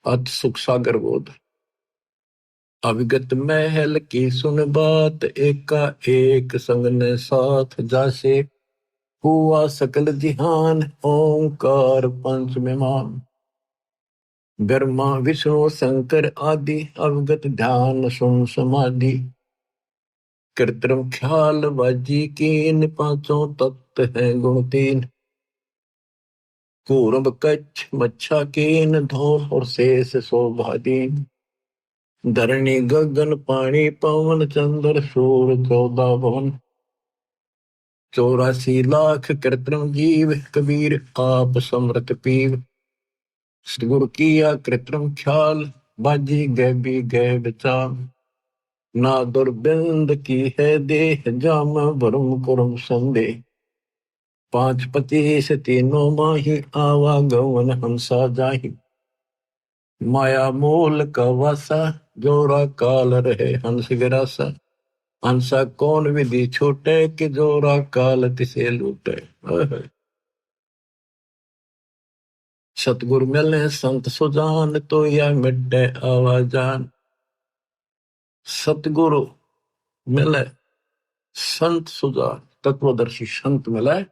S1: अत सुख सागर बोध, अविगत महल की सुन बात, एका एक संग ने साथ जासे। हुआ सकल जिहान ओंकार पंच में मान, ब्रह्मा विष्णु शंकर आदि, अवगत ध्यान सुन समाधि। कृत्रिम ख्याल बाजी कीन, पांचों तत्व हैं गुण तीन। पूर्व कच्छ मच्छा कीन, धौल और शेष शोभादीन। धरणी गगन पानी पवन, चंद्र सूर्य 14 भवन। 84 लाख कृत्रिम जीव, कबीर आप समृत पीव। गुरु किया कृत्रिम ख्याल, बाजी गैबी गै विचार। ना दुर्बिंद की है देह, जाम भरम कुरम संदेह। 5 25 तीनों माही, आवागमन हंसा जाहि। माया मोल का वासा, जोरा काल रहे हंस गिरासा। हंसा कौन विधि छूटे, कि जोरा काल तिसे लूटे। सतगुरु मिले संत सुजान, तो यह मिटे आवाजान। सतगुरु मिले संत सुजान, तत्वदर्शी संत मिले,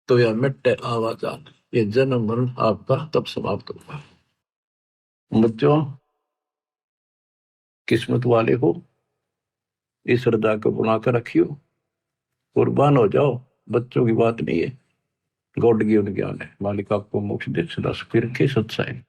S1: तो यह मिटे आवाजान। ये जन्म मरण आपका तब समाप्त होगा। बच्चों, किस्मत वाले हो, इस हृदय को बनाकर रखियो, कुर्बान हो जाओ। बच्चों की बात नहीं है, गॉड गिवन ज्ञान है। मालिक आपको मोक्ष दे, सदा सुखी रखे। सत्साई।